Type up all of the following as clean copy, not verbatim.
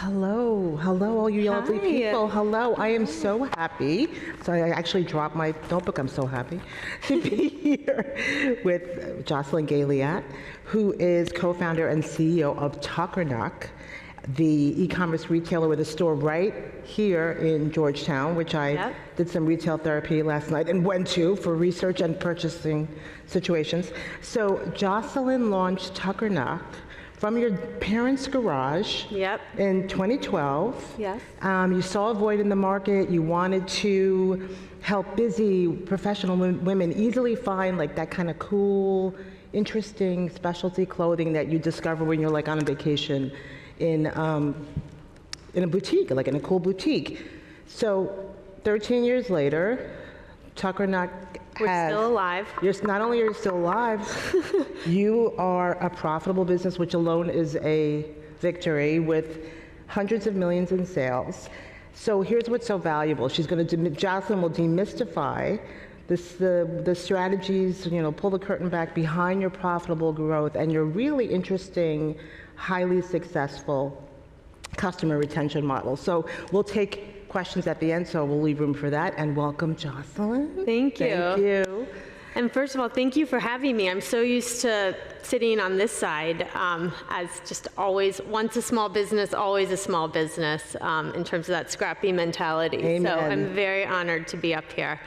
Hello, hello, all you lovely people. Hello, I am so happy. So I actually dropped my notebook. I'm so happy to be here with Jocelyn Gailliot, who is co-founder and CEO of Tuckernuck, the e-commerce retailer with a store right here in Georgetown, which I did some retail therapy last night and went to for research and purchasing situations. So Jocelyn launched Tuckernuck from your parents' garage in 2012. Yes. You saw a void in the market. You wanted to help busy professional women easily find like that kind of cool, interesting specialty clothing that you discover when you're like on a vacation in a boutique, like in a cool boutique. So 13 years later, Tuckernuck We're still alive. Not only are you still alive, you are a profitable business, which alone is a victory, with hundreds of millions in sales. So here's what's so valuable. Jocelyn will demystify the strategies, pull the curtain back behind your profitable growth and your really interesting, highly successful customer retention model. So we'll take questions at the end, so we'll leave room for that. And welcome, Jocelyn. Thank you. Thank you. And first of all, thank you for having me. I'm so used to sitting on this side as just always, once a small business, always a small business in terms of that scrappy mentality. Amen. So I'm very honored to be up here.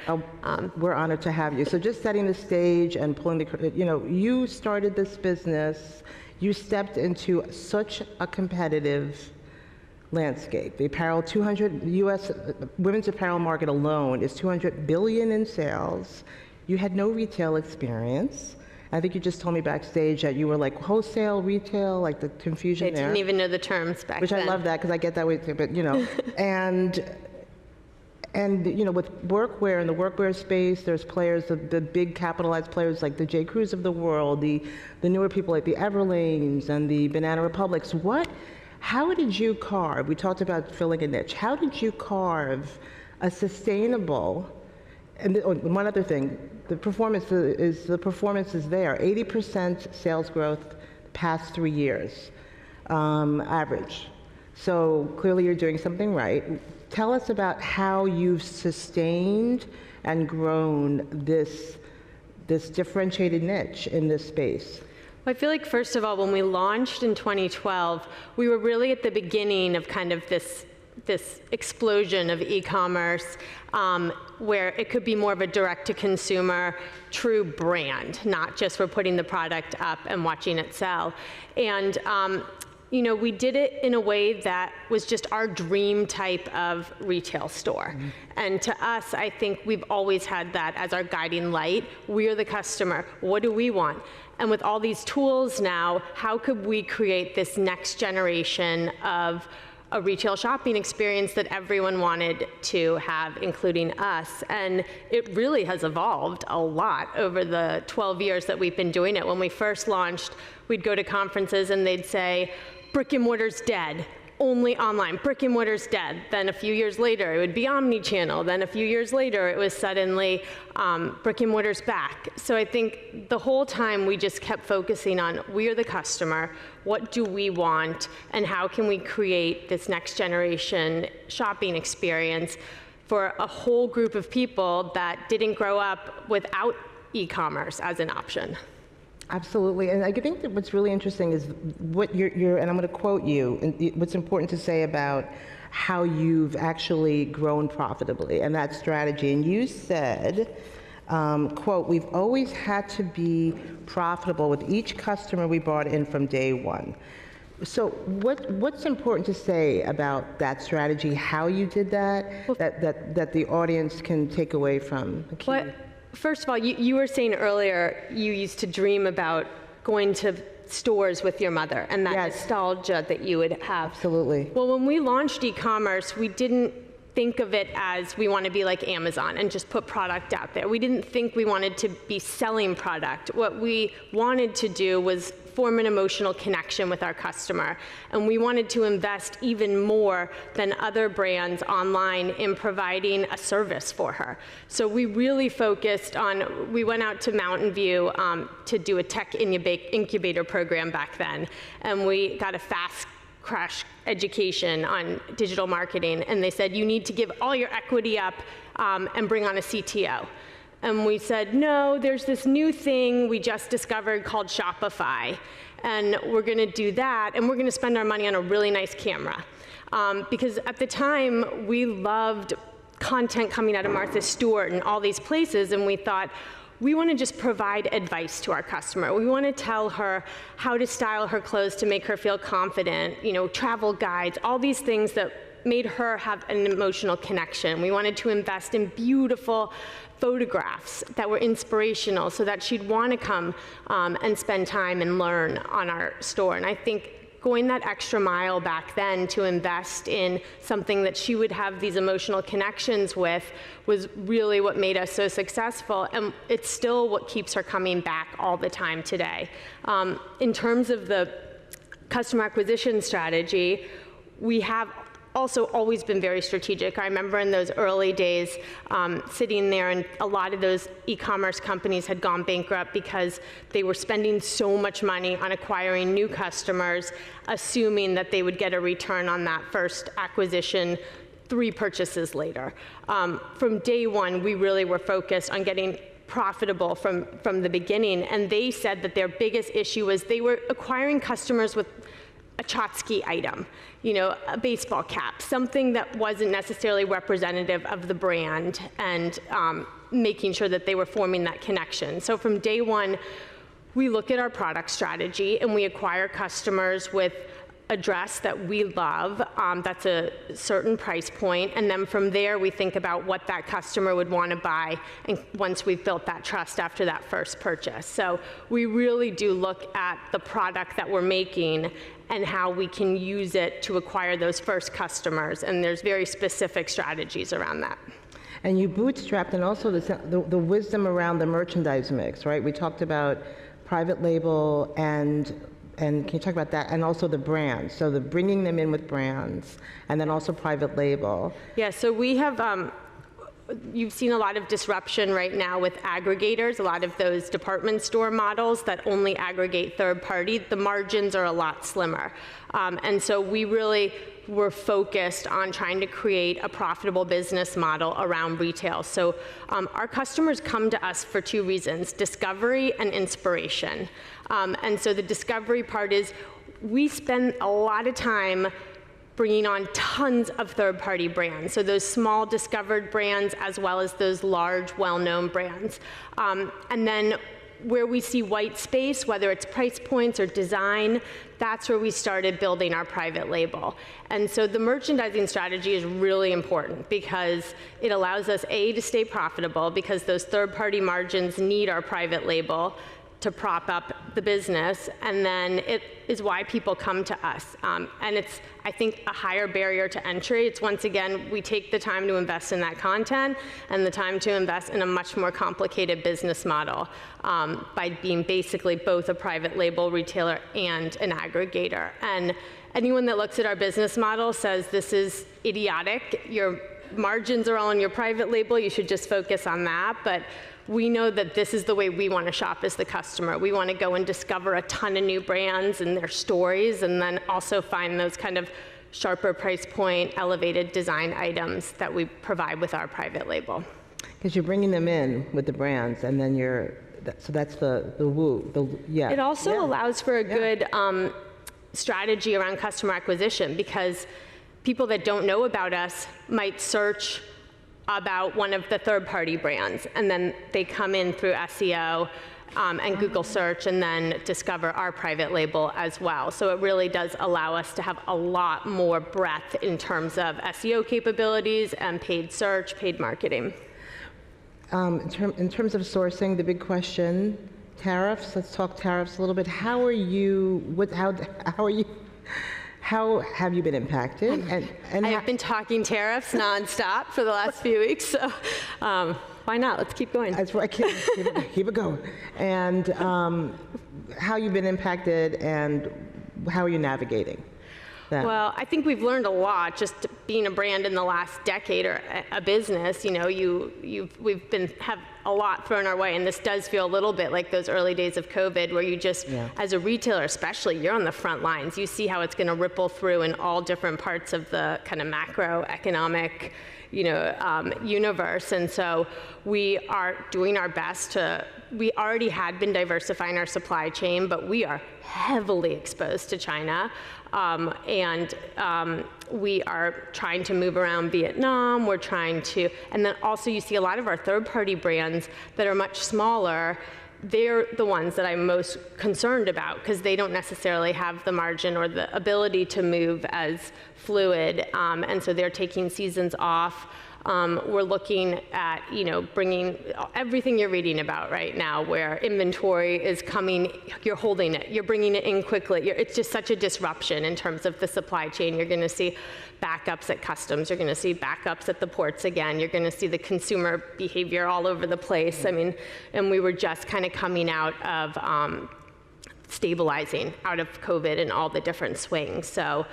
We're honored to have you. So just setting the stage and pulling the, you started this business, you stepped into such a competitive landscape. The apparel, U.S. women's apparel market alone is $200 billion in sales. You had no retail experience. I think you just told me backstage that you were like wholesale, retail, like the confusion there. I didn't even know the terms back then. Which I love that because I get that way too, but and with workwear, in the workwear space, there's players, the big capitalized players like the J. Crews of the world, the newer people like the Everlanes and the Banana Republics. How did you carve, we talked about filling a niche, how did you carve a sustainable, and one other thing, the performance is there, 80% sales growth the past 3 years, average. So clearly you're doing something right. Tell us about how you've sustained and grown this differentiated niche in this space. Well, I feel like, first of all, when we launched in 2012, we were really at the beginning of kind of this explosion of e-commerce where it could be more of a direct-to-consumer, true brand, not just we're putting the product up and watching it sell. And we did it in a way that was just our dream type of retail store. Mm-hmm. And to us, I think we've always had that as our guiding light. We're the customer. What do we want? And with all these tools now, how could we create this next generation of a retail shopping experience that everyone wanted to have, including us? And it really has evolved a lot over the 12 years that we've been doing it. When we first launched, we'd go to conferences and they'd say, brick and mortar's dead, only online, brick and mortar's dead. Then a few years later, it would be omni-channel. Then a few years later, it was suddenly brick and mortar's back. So I think the whole time we just kept focusing on, we're the customer, what do we want, and how can we create this next generation shopping experience for a whole group of people that didn't grow up without e-commerce as an option. Absolutely, and I think that what's really interesting is what and I'm going to quote you, and what's important to say about how you've actually grown profitably and that strategy. And you said, quote, we've always had to be profitable with each customer we brought in from day one. So what's important to say about that strategy, how you did that, that the audience can take away from the key? First of all, you were saying earlier you used to dream about going to stores with your mother and that nostalgia that you would have. Absolutely. Well, when we launched e-commerce, we didn't think of it as we want to be like Amazon and just put product out there. We didn't think we wanted to be selling product. What we wanted to do was form an emotional connection with our customer. And we wanted to invest even more than other brands online in providing a service for her. So we really focused on, we went out to Mountain View to do a tech incubator program back then. And we got a fast crash education on digital marketing, and they said, you need to give all your equity up and bring on a CTO. And we said, no, there's this new thing we just discovered called Shopify, and we're gonna do that, and we're gonna spend our money on a really nice camera. Because at the time, we loved content coming out of Martha Stewart and all these places, and we thought, we want to just provide advice to our customer. We want to tell her how to style her clothes to make her feel confident, travel guides, all these things that made her have an emotional connection. We wanted to invest in beautiful photographs that were inspirational so that she'd want to come and spend time and learn on our store. And I think going that extra mile back then to invest in something that she would have these emotional connections with was really what made us so successful, and it's still what keeps her coming back all the time today. In terms of the customer acquisition strategy, we have also always been very strategic. I remember in those early days sitting there, and a lot of those e-commerce companies had gone bankrupt because they were spending so much money on acquiring new customers, assuming that they would get a return on that first acquisition 3 purchases later. From day one, we really were focused on getting profitable from the beginning, and they said that their biggest issue was they were acquiring customers with a Chotsky item, a baseball cap, something that wasn't necessarily representative of the brand, and making sure that they were forming that connection. So from day one, we look at our product strategy and we acquire customers with a dress that we love, that's a certain price point, and then from there we think about what that customer would want to buy, and once we've built that trust after that first purchase. So we really do look at the product that we're making and how we can use it to acquire those first customers, and there's very specific strategies around that. And you bootstrapped, and also the wisdom around the merchandise mix, right? We talked about private label, and can you talk about that? And also the brands, so the bringing them in with brands, and then also private label. Yeah, so we have, you've seen a lot of disruption right now with aggregators, a lot of those department store models that only aggregate third party. The margins are a lot slimmer. And so we really were focused on trying to create a profitable business model around retail. So our customers come to us for 2 reasons, discovery and inspiration. And so the discovery part is we spend a lot of time bringing on tons of third-party brands. So those small discovered brands as well as those large, well-known brands. And then where we see white space, whether it's price points or design, that's where we started building our private label. And so the merchandising strategy is really important because it allows us, A, to stay profitable because those third-party margins need our private label to prop up the business, and then it is why people come to us. And it's, I think, a higher barrier to entry. It's, once again, we take the time to invest in that content and the time to invest in a much more complicated business model by being basically both a private label retailer and an aggregator. And anyone that looks at our business model says this is idiotic. Your margins are all on your private label. You should just focus on that. But we know that this is the way we want to shop as the customer. We want to go and discover a ton of new brands and their stories, and then also find those kind of sharper price point, elevated design items that we provide with our private label. Because you're bringing them in with the brands, and then so that's the woo, yeah. It also allows for a good strategy around customer acquisition, because people that don't know about us might search about one of the third-party brands, and then they come in through SEO and Google search, and then discover our private label as well. So it really does allow us to have a lot more breadth in terms of SEO capabilities and paid search, paid marketing. In terms of sourcing, the big question, tariffs. Let's talk tariffs a little bit. How have you been impacted? And I have been talking tariffs nonstop for the last few weeks, so why not? Let's keep going. That's right. Keep it going. And how you've been impacted, and how are you navigating that? Well, I think we've learned a lot just being a brand in the last decade, or a business. We've have a lot thrown our way, and this does feel a little bit like those early days of COVID, where you just, as a retailer especially, you're on the front lines. You see how it's going to ripple through in all different parts of the kind of macroeconomic, universe. And so we are doing our best we already had been diversifying our supply chain, but we are heavily exposed to China. We are trying to move around Vietnam. And then also you see a lot of our third-party brands that are much smaller. They're the ones that I'm most concerned about, because they don't necessarily have the margin or the ability to move as fluid, and so they're taking seasons off. We're looking at, bringing everything you're reading about right now, where inventory is coming, you're holding it, you're bringing it in quickly. It's just such a disruption in terms of the supply chain. You're going to see backups at customs. You're going to see backups at the ports again. You're going to see the consumer behavior all over the place. I mean, and we were just kind of coming out of stabilizing out of COVID and all the different swings. So.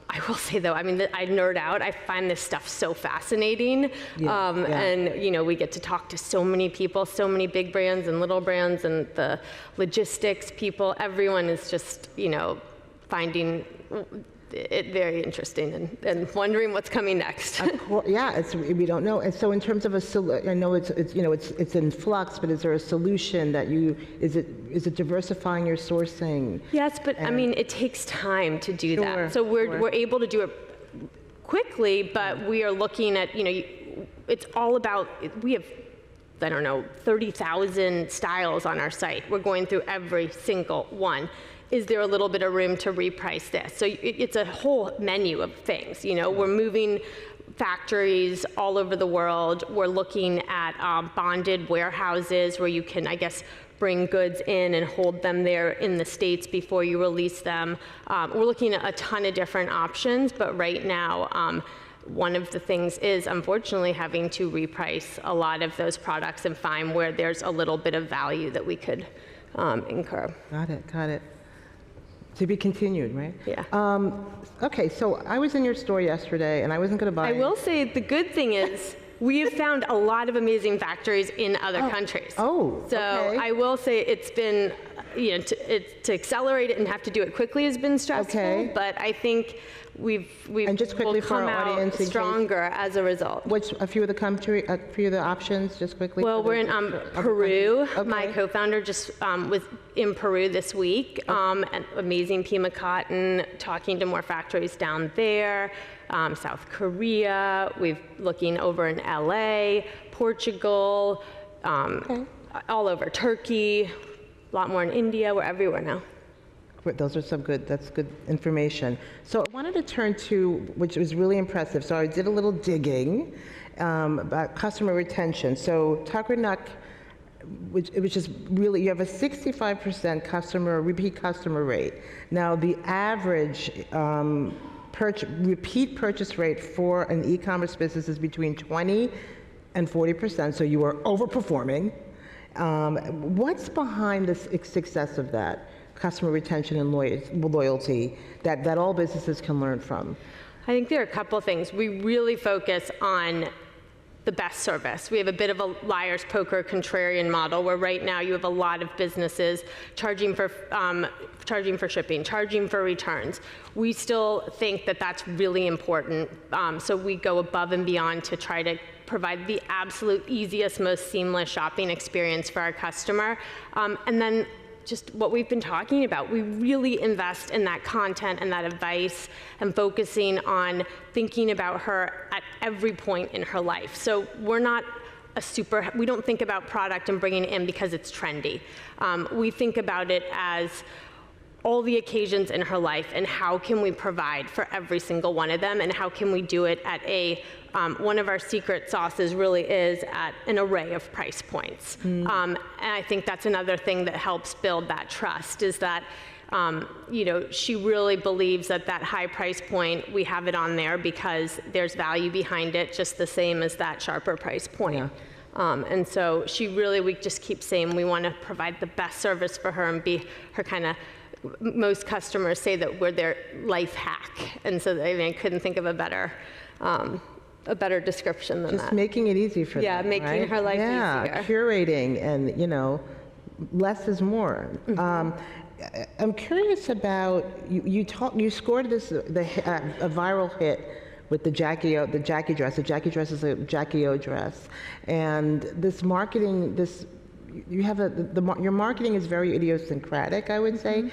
I will say though, I mean, I nerd out. I find this stuff so fascinating. And, we get to talk to so many people, so many big brands and little brands and the logistics people. Everyone is just, finding it very interesting and wondering what's coming next. Of course, we don't know. And so in terms of I know it's in flux, but is there a solution that is it diversifying your sourcing? Yes, but I mean, it takes time to do that. So we're able to do it quickly, but we are looking at, it's all about, we have, I don't know, 30,000 styles on our site. We're going through every single one. Is there a little bit of room to reprice this? So it's a whole menu of things. We're moving factories all over the world. We're looking at bonded warehouses where you can, I guess, bring goods in and hold them there in the States before you release them. We're looking at a ton of different options, but right now, one of the things is, unfortunately, having to reprice a lot of those products and find where there's a little bit of value that we could incur. Got it. To be continued, right? Yeah. Okay, so I was in your store yesterday, and I wasn't going to buy. I will say the good thing is we have found a lot of amazing factories in other countries. So okay. I will say it's been, to accelerate it and have to do it quickly has been stressful. But I think we've and just quickly will come for our audience, out stronger as a result. A few of the options, just quickly? Well, we're in Peru. Okay. My co-founder just was in Peru this week. An amazing Pima cotton, talking to more factories down there. South Korea. We're looking over in LA, Portugal, all over Turkey, a lot more in India. We're everywhere now. Those are that's good information. So I wanted to turn to, which was really impressive. So I did a little digging about customer retention. So Tuckernuck, which is really, you have a 65% repeat customer rate. Now the average repeat purchase rate for an e-commerce business is between 20 and 40%, so you are overperforming. What's behind the success of that customer retention and loyalty that all businesses can learn from? I think there are a couple things. We really focus on the best service. We have a bit of a liar's poker contrarian model, where right now you have a lot of businesses charging for shipping, charging for returns. We still think that that's really important. So we go above and beyond to try to provide the absolute easiest, most seamless shopping experience for our customer. And then just what we've been talking about, we really invest in that content and that advice and focusing on thinking about her at every point in her life. So we're not we don't think about product and bringing it in because it's trendy. We think about it as all the occasions in her life and how can we provide for every single one of them, and how can we do it at one of our secret sauces really is at an array of price points. And I think that's another thing that helps build that trust, is that she really believes that high price point, we have it on there because there's value behind it, just the same as that sharper price point. Yeah. And so we just keep saying we want to provide the best service for her and be her kind of, most customers say that we're their life hack. And so I couldn't think of a better a better description than Just that. making it easy for them. Yeah, making right? her life yeah, easier. Curating and, less is more. I'm curious about, you scored a viral hit with the Jackie dress. The Jackie dress is a Jackie O dress. And this marketing, your marketing is very idiosyncratic, I would say.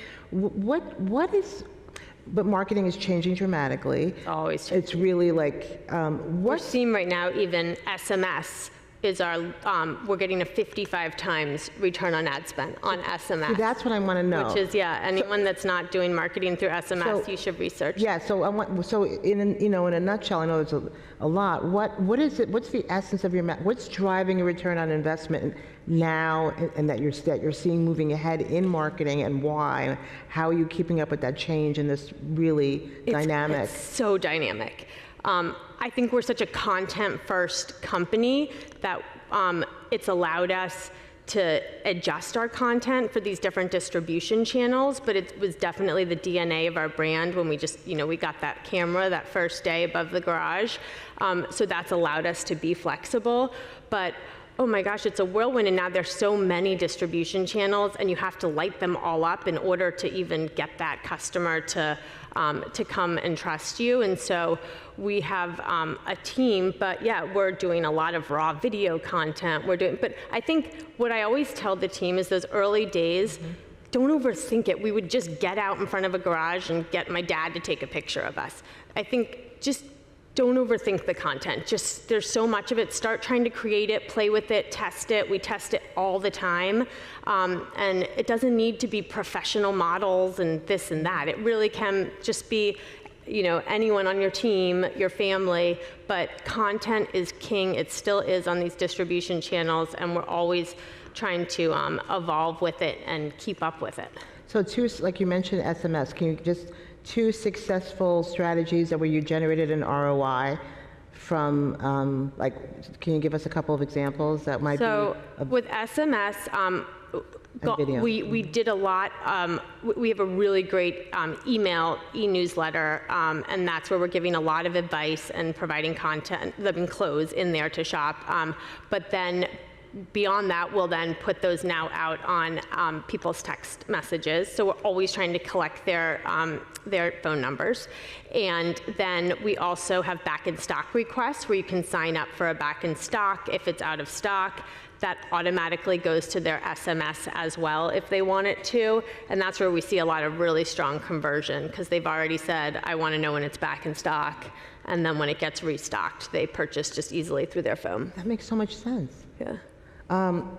But marketing is changing dramatically. It's always changing. It's really like, We're seeing right now even SMS is we're getting a 55 times return on ad spend on SMS. See, that's what I want to know. Which is, anyone that's not doing marketing through SMS, you should research. Yeah, so in a nutshell, I know there's a lot. What is it? What's the essence of what's driving a return on investment now, and that you're seeing moving ahead in marketing, and why? How are you keeping up with that change in this really dynamic? It's so dynamic. I think we're such a content-first company that it's allowed us to adjust our content for these different distribution channels, but it was definitely the DNA of our brand when we just, we got that camera that first day above the garage. So that's allowed us to be flexible. But oh my gosh, it's a whirlwind, and now there's so many distribution channels, and you have to light them all up in order to even get that customer to come and trust you. And so we have a team, but we're doing a lot of raw video content. But I think what I always tell the team is those early days, don't overthink it. We would just get out in front of a garage and get my dad to take a picture of us. I think just don't overthink the content. Just, there's so much of it. Start trying to create it, play with it, test it. We test it all the time. And it doesn't need to be professional models and this and that. It really can just be, anyone on your team, your family, but content is king. It still is on these distribution channels, and we're always trying to evolve with it and keep up with it. So like you mentioned SMS, can you just, 2 successful strategies where you generated an ROI from, can you give us a couple of examles that might be? With SMS, we did a lot. We have a really great e-newsletter, and that's where we're giving a lot of advice and providing content, clothes in there to shop. But then beyond that, we'll then put those now out on people's text messages. So we're always trying to collect their phone numbers. And then we also have back in stock requests where you can sign up for a back in stock if it's out of stock. That automatically goes to their SMS as well if they want it to. And that's where we see a lot of really strong conversion, because they've already said, I want to know when it's back in stock. And then when it gets restocked, they purchase just easily through their phone. That makes so much sense. Yeah. I'm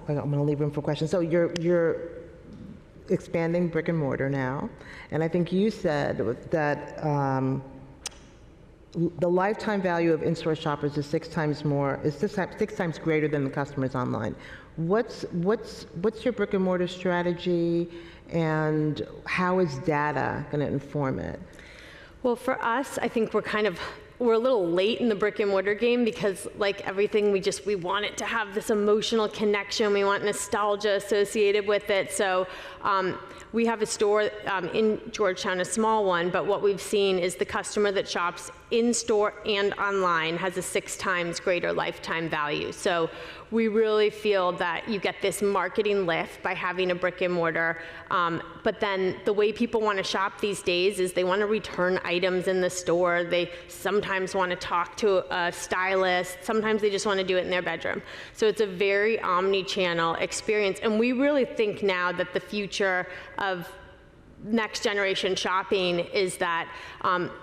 going to leave room for questions. So you're expanding brick and mortar now, and I think you said that the lifetime value of in-store shoppers is 6 times greater than the customers online. What's your brick and mortar strategy, and how is data going to inform it? Well, for us, I think we're a little late in the brick and mortar game, because like everything, we want it to have this emotional connection. We want nostalgia associated with it. So we have a store in Georgetown, a small one, but what we've seen is the customer that shops in store and online has a 6 times greater lifetime value. So we really feel that you get this marketing lift by having a brick and mortar. But then the way people want to shop these days is they want to return items in the store. They sometimes want to talk to a stylist. Sometimes they just want to do it in their bedroom. So it's a very omni-channel experience. And we really think now that the future of next generation shopping is that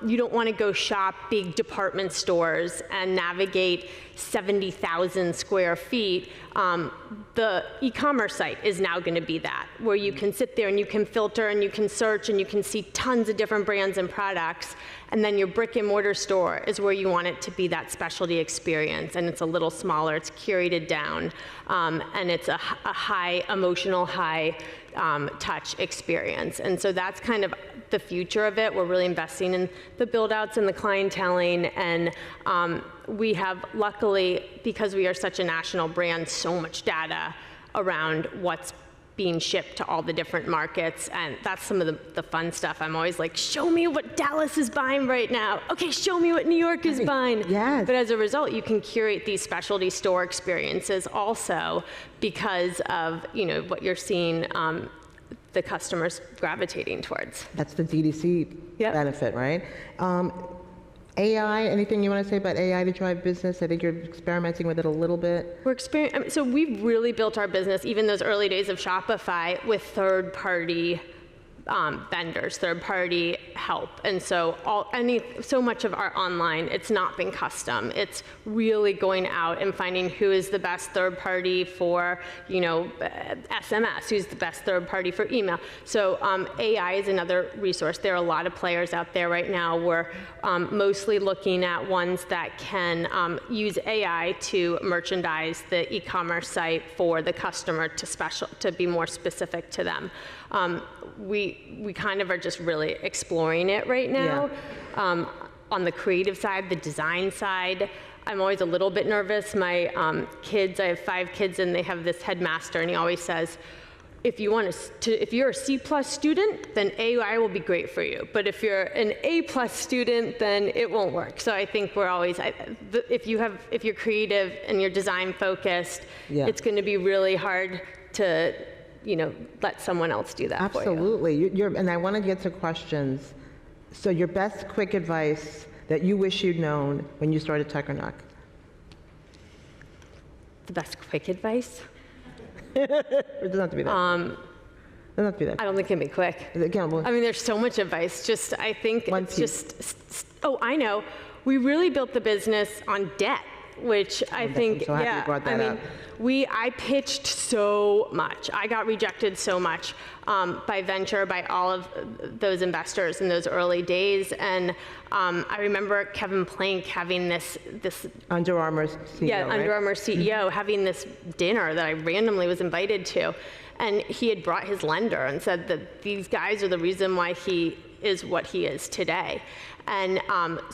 you don't want to go shop big department stores and navigate 70,000 square feet. The e-commerce site is now going to be that, where you can sit there and you can filter and you can search and you can see tons of different brands and products. And then your brick and mortar store is where you want it to be that specialty experience, and it's a little smaller, it's curated down, and it's a high emotional, high touch experience. And so that's kind of the future of it. We're really investing in the build outs and the clienteling, and we have, luckily, because we are such a national brand, so much data around what's being shipped to all the different markets, and that's some of the fun stuff. I'm always like, show me what Dallas is buying right now. Okay, show me what New York is buying. Yes. But as a result, you can curate these specialty store experiences also because of what you're seeing the customers gravitating towards. That's the DTC benefit, right? AI, anything you want to say about AI to drive business? I think you're experimenting with it a little bit. So we've really built our business, even those early days of Shopify, with third-party vendors, third-party help. And so so much of our online, it's not been custom. It's really going out and finding who is the best third party for, SMS, who's the best third party for email. So AI is another resource. There are a lot of players out there right now. We're mostly looking at ones that can use AI to merchandise the e-commerce site for the customer to be more specific to them. We kind of are just really exploring it right now. Yeah. On the creative side, the design side, I'm always a little bit nervous. My kids, I have 5 kids, and they have this headmaster, and he always says, if you're a C+ student, then AI will be great for you. But if you're an A+ student, then it won't work. So I think we're always, if you're creative and you're design focused, it's going to be really hard to let someone else do that for you. Absolutely. And I want to get to questions. So your best quick advice that you wish you'd known when you started Tuckernuck? The best quick advice? It doesn't have to be that. Doesn't have to be that. I don't think it can be quick. I mean, there's so much advice. I think I know. We really built the business on debt, which I think, I'm so happy you brought that up. I pitched so much. I got rejected so much by venture, by all of those investors in those early days. And I remember Kevin Plank having this Under Armour CEO, right? Under Armour CEO, having this dinner that I randomly was invited to. And he had brought his lender and said that these guys are the reason why he is what he is today. And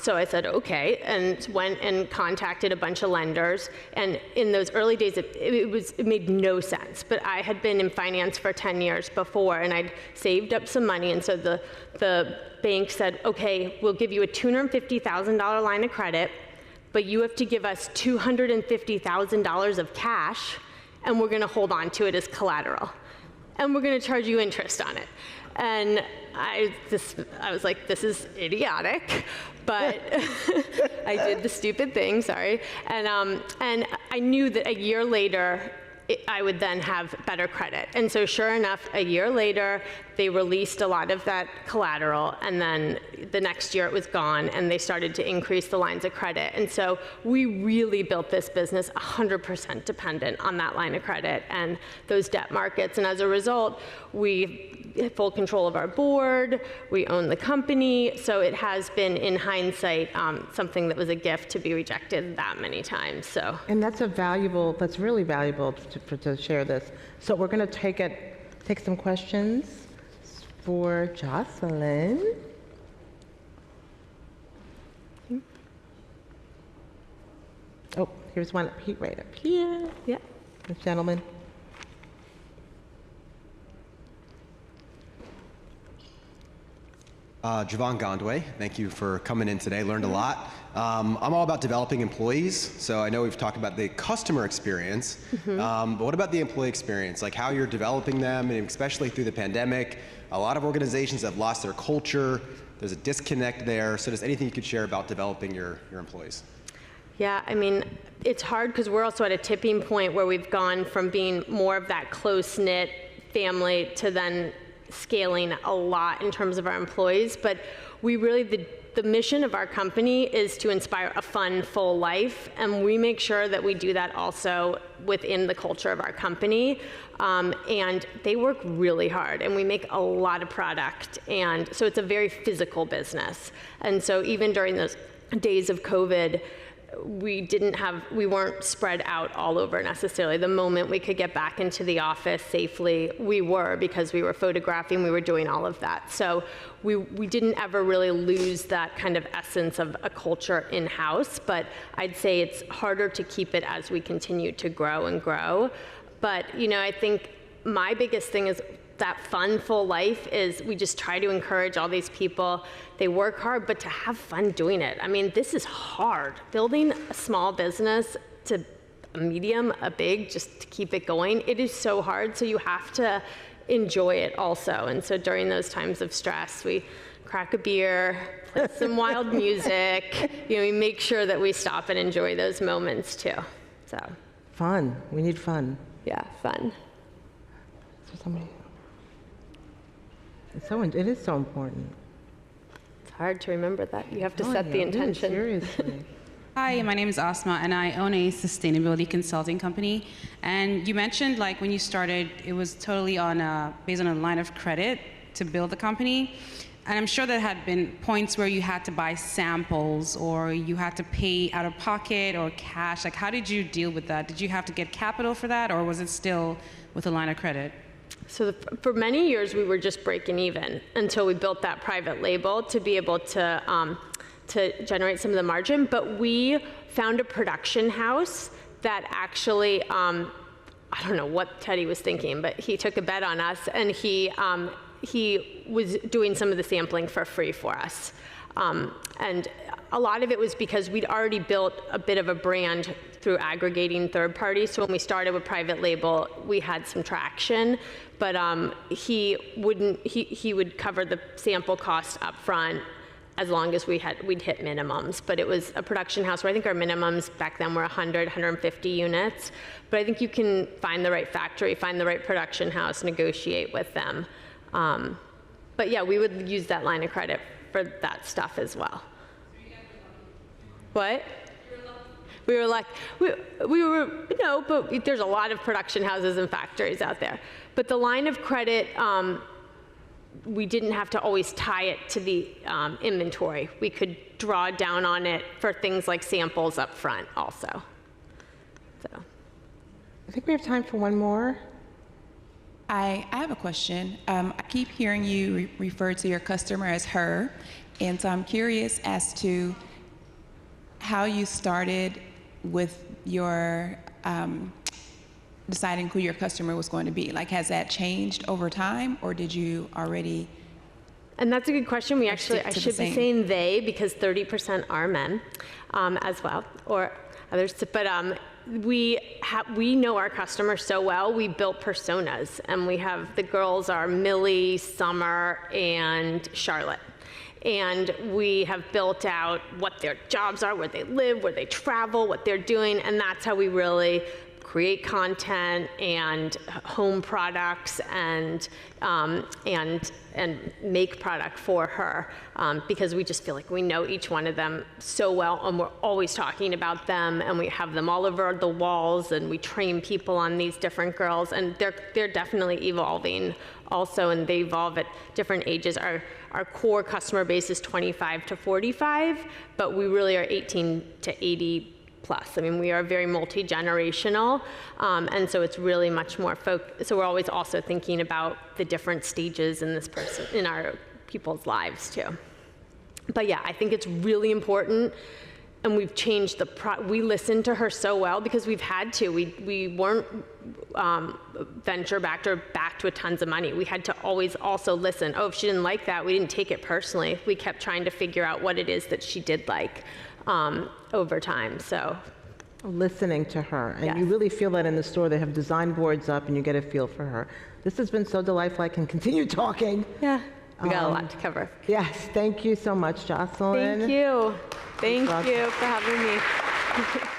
so I said, okay, and went and contacted a bunch of lenders. And in those early days, it made no sense. But I had been in finance for 10 years before, and I'd saved up some money. And so the bank said, okay, we'll give you a $250,000 line of credit, but you have to give us $250,000 of cash, and we're going to hold on to it as collateral. And we're going to charge you interest on it. And I was like, this is idiotic, but I did the stupid thing, sorry. And I knew that a year later, I would then have better credit. And so sure enough, a year later, they released a lot of that collateral, and then the next year it was gone, and they started to increase the lines of credit. And so we really built this business 100% dependent on that line of credit and those debt markets. And as a result, we have full control of our board, we own the company, so it has been, in hindsight, something that was a gift to be rejected that many times. So. And that's really valuable to share this. So we're going to take some questions for Jocelyn. Oh, here's one right up here. Yeah. This gentleman. Javon Gondway, thank you for coming in today. Learned a lot. I'm all about developing employees, so I know we've talked about the customer experience, but what about the employee experience? Like how you're developing them, and especially through the pandemic. A lot of organizations have lost their culture. There's a disconnect there. So just anything you could share about developing your employees? Yeah, I mean, it's hard because we're also at a tipping point where we've gone from being more of that close-knit family to then scaling a lot in terms of our employees. But we really, the mission of our company is to inspire a fun, full life, and we make sure that we do that also within the culture of our company. And they work really hard, and we make a lot of product, and so it's a very physical business. And so even during those days of COVID, we weren't spread out all over necessarily. The moment we could get back into the office safely, we were, because we were photographing, we were doing all of that. So we didn't ever really lose that kind of essence of a culture in-house, but I'd say it's harder to keep it as we continue to grow and grow. But, I think my biggest thing is that fun, full life is we just try to encourage all these people. They work hard, but to have fun doing it. I mean, this is hard. Building a small business to a medium, a big, just to keep it going, it is so hard. So you have to enjoy it also. And so during those times of stress, we crack a beer, play some wild music. We make sure that we stop and enjoy those moments too. So Fun. We need fun. yeah, fun. So somebody. It is so important. It's hard to remember that. You have to Oh, set the yeah, intention. Seriously. Hi, my name is Asma, and I own a sustainability consulting company. And you mentioned, like, when you started, it was totally based on a line of credit to build the company. And I'm sure there had been points where you had to buy samples, or you had to pay out of pocket or cash. Like, how did you deal with that? Did you have to get capital for that, or was it still with a line of credit? So for many years, we were just breaking even until we built that private label to be able to generate some of the margin. But we found a production house that actually, I don't know what Teddy was thinking, but he took a bet on us, and he was doing some of the sampling for free for us. And a lot of it was because we'd already built a bit of a brand through aggregating third parties. So when we started with private label, we had some traction, but he would cover the sample cost up front as long as we'd hit minimums. But it was a production house where I think our minimums back then were 100, 150 units. But I think you can find the right factory, find the right production house, negotiate with them. But yeah, we would use that line of credit for that stuff as well. What? We were like, we were, but there's a lot of production houses and factories out there. But the line of credit, we didn't have to always tie it to the inventory. We could draw down on it for things like samples up front also. So. I think we have time for one more. I have a question. I keep hearing you refer to your customer as her, and so I'm curious as to how you started with your deciding who your customer was going to be. Like, has that changed over time, or did you already? And that's a good question. I should be same? saying they, because 30% are men as well, or others. But we know our customers so well. We built personas, and we have the girls are Millie, Summer, and Charlotte. And we have built out what their jobs are, where they live, where they travel, what they're doing, and that's how we really create content and home products and make product for her, because we just feel like we know each one of them so well, and we're always talking about them, and we have them all over the walls, and we train people on these different girls, and they're definitely evolving also, and they evolve at different ages. Our core customer base is 25 to 45, but we really are 18 to 80 plus. I mean, we are very multi-generational, and so it's really much more so we're always also thinking about the different stages in our people's lives too. But yeah, I think it's really important, and we've changed we listened to her so well because we've had to. We weren't venture backed or backed with tons of money. We had to always also listen. Oh, if she didn't like that, we didn't take it personally. We kept trying to figure out what it is that she did like over time. So Listening to her. And Yes. you really feel that in the store. They have design boards up, and you get a feel for her. This has been so delightful. I can continue talking. yeah, we got a lot to cover. Yes, thank you so much, Jocelyn. Thank you. Thank you for having me.